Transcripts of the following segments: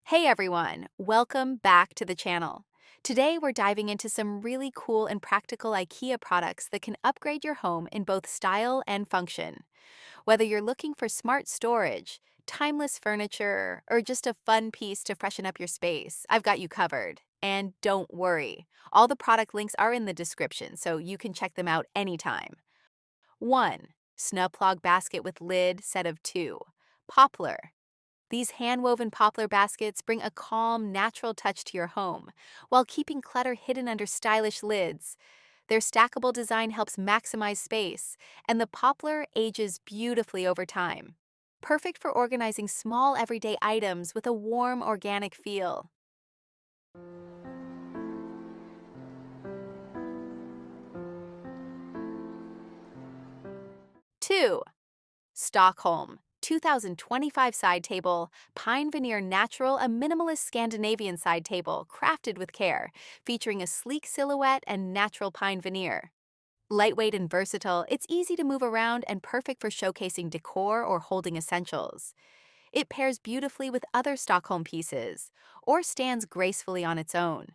Hey everyone, welcome back to the channel. Today we're diving into some really cool and practical IKEA products that can upgrade your home in both style and function. Whether you're looking for smart storage, timeless furniture, or just a fun piece to freshen up your space, I've got you covered. And don't worry, all the product links are in the description so you can check them out anytime. 1. SNÖPLOG basket with lid, set of 2. Poplar. These hand-woven poplar baskets bring a calm, natural touch to your home, while keeping clutter hidden under stylish lids. Their stackable design helps maximize space, and the poplar ages beautifully over time. Perfect for organizing small everyday items with a warm, organic feel. 2. Stockholm 2025 side table, pine veneer natural, a minimalist Scandinavian side table crafted with care, featuring a sleek silhouette and natural pine veneer. Lightweight and versatile, it's easy to move around and perfect for showcasing decor or holding essentials. It pairs beautifully with other Stockholm pieces or stands gracefully on its own.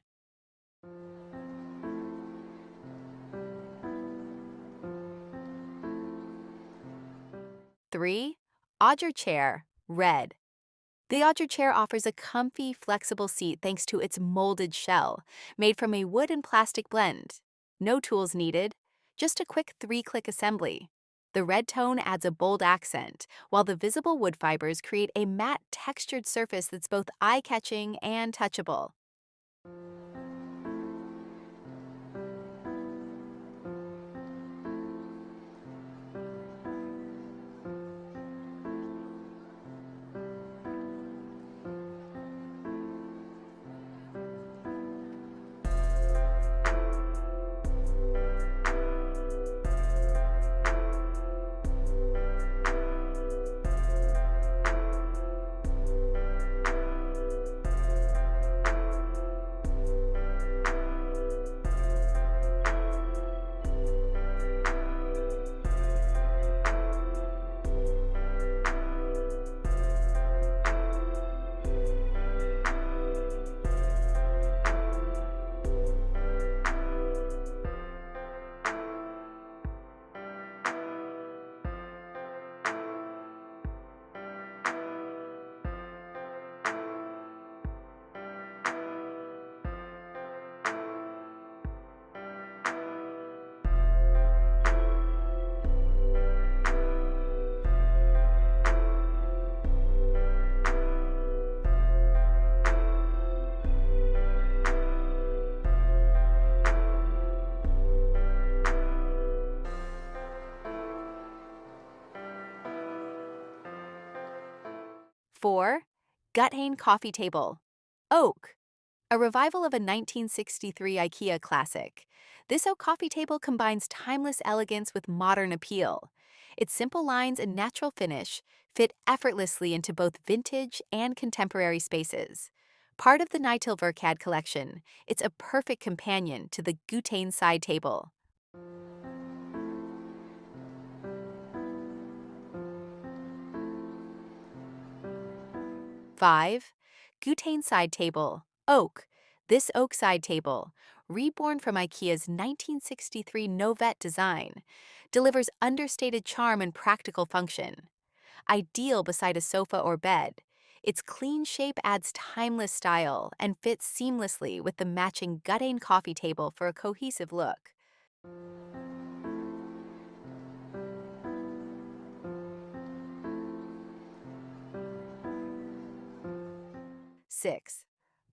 3. Audger chair, red. The Audger chair offers a comfy, flexible seat thanks to its molded shell, made from a wood and plastic blend. No tools needed, just a quick 3-click assembly. The red tone adds a bold accent, while the visible wood fibers create a matte, textured surface that's both eye-catching and touchable. 4. Guttane coffee table, oak. A revival of a 1963 IKEA classic. This oak coffee table combines timeless elegance with modern appeal. Its simple lines and natural finish fit effortlessly into both vintage and contemporary spaces. Part of the Verkad collection, it's a perfect companion to the Guttane side table. 5. Guttane side table, oak. This oak side table, reborn from IKEA's 1963 Novette design, delivers understated charm and practical function. Ideal beside a sofa or bed, its clean shape adds timeless style and fits seamlessly with the matching Guttane coffee table for a cohesive look. 6.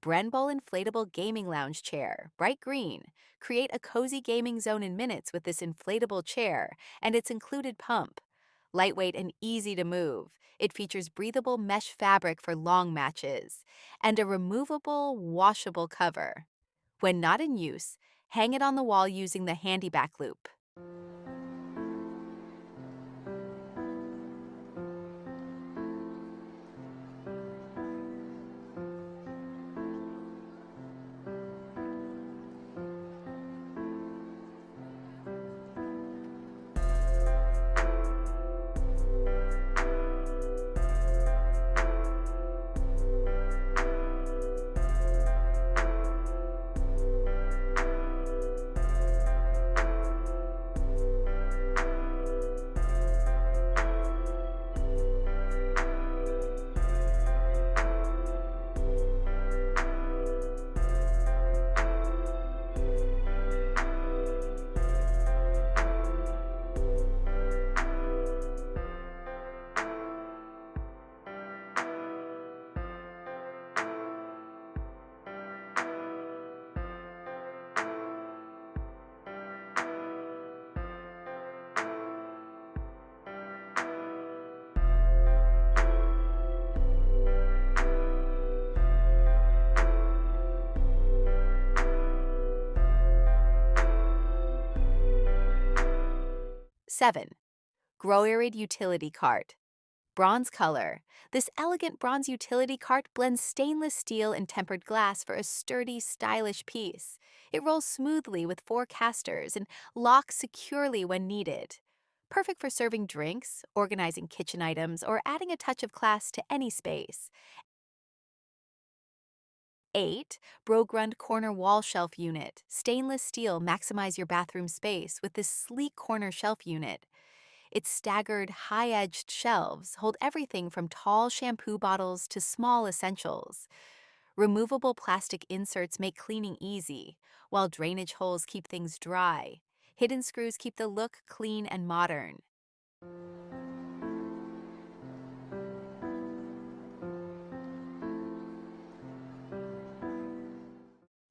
BRÄNNBOLL Inflatable Gaming Lounge Chair, bright green. Create a cozy gaming zone in minutes with this inflatable chair and its included pump. Lightweight and easy to move, it features breathable mesh fabric for long matches and a removable, washable cover. When not in use, hang it on the wall using the handy back loop. 7. GROERYD Utility Cart. Bronze color. This elegant bronze utility cart blends stainless steel and tempered glass for a sturdy, stylish piece. It rolls smoothly with 4 casters and locks securely when needed. Perfect for serving drinks, organizing kitchen items, or adding a touch of class to any space. 8. BROGRUND Corner Wall Shelf Unit. Stainless steel maximize your bathroom space with this sleek corner shelf unit. Its staggered, high-edged shelves hold everything from tall shampoo bottles to small essentials. Removable plastic inserts make cleaning easy, while drainage holes keep things dry. Hidden screws keep the look clean and modern.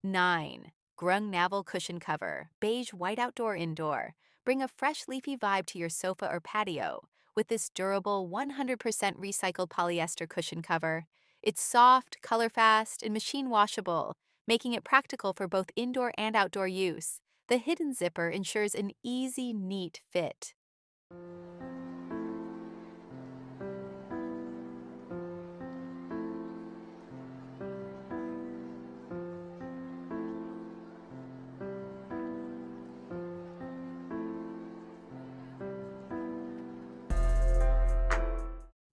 9. GRÖNKNAVEL Cushion Cover. Beige white outdoor indoor. Bring a fresh leafy vibe to your sofa or patio with this durable 100% recycled polyester cushion cover. It's soft, color-fast, and machine washable, making it practical for both indoor and outdoor use. The hidden zipper ensures an easy, neat fit.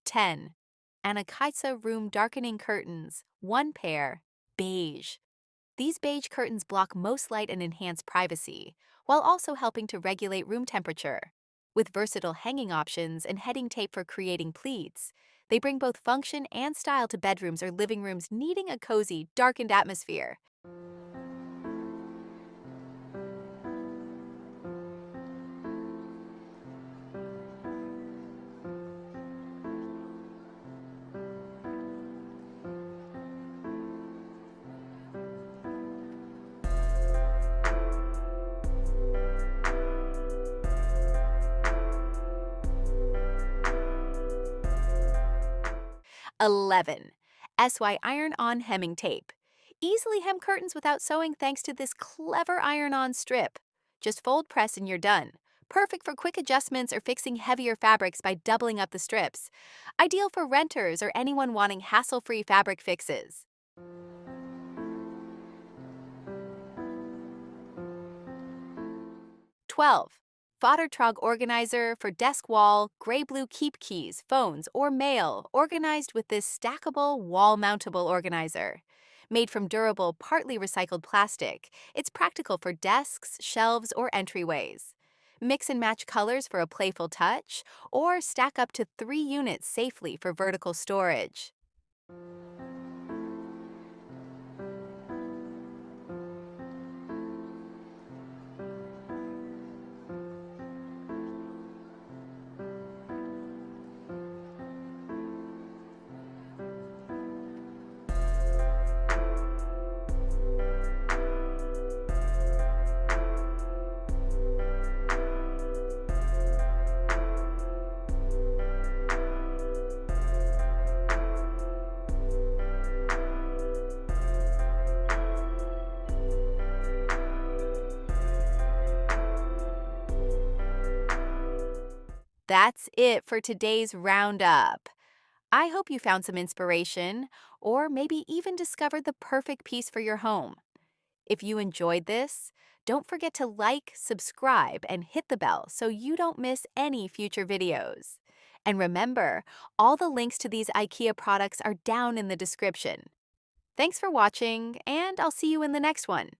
10. IKEA Room Darkening Curtains. 1 pair. Beige. These beige curtains block most light and enhance privacy, while also helping to regulate room temperature. With versatile hanging options and heading tape for creating pleats, they bring both function and style to bedrooms or living rooms needing a cozy, darkened atmosphere. 11. SY Iron-On Hemming Tape. Easily hem curtains without sewing thanks to this clever iron-on strip. Just fold, press, and you're done. Perfect for quick adjustments or fixing heavier fabrics by doubling up the strips. Ideal for renters or anyone wanting hassle-free fabric fixes. 12. Foddertrog Organizer for desk wall, gray-blue keep keys, phones, or mail, organized with this stackable, wall-mountable organizer. Made from durable, partly recycled plastic, it's practical for desks, shelves, or entryways. Mix and match colors for a playful touch, or stack up to 3 units safely for vertical storage. 'That's it for today's roundup. I hope you found some inspiration, or maybe even discovered the perfect piece for your home. If you enjoyed this, don't forget to like, subscribe, and hit the bell so you don't miss any future videos. And remember, all the links to these IKEA products are down in the description. Thanks for watching, and I'll see you in the next one.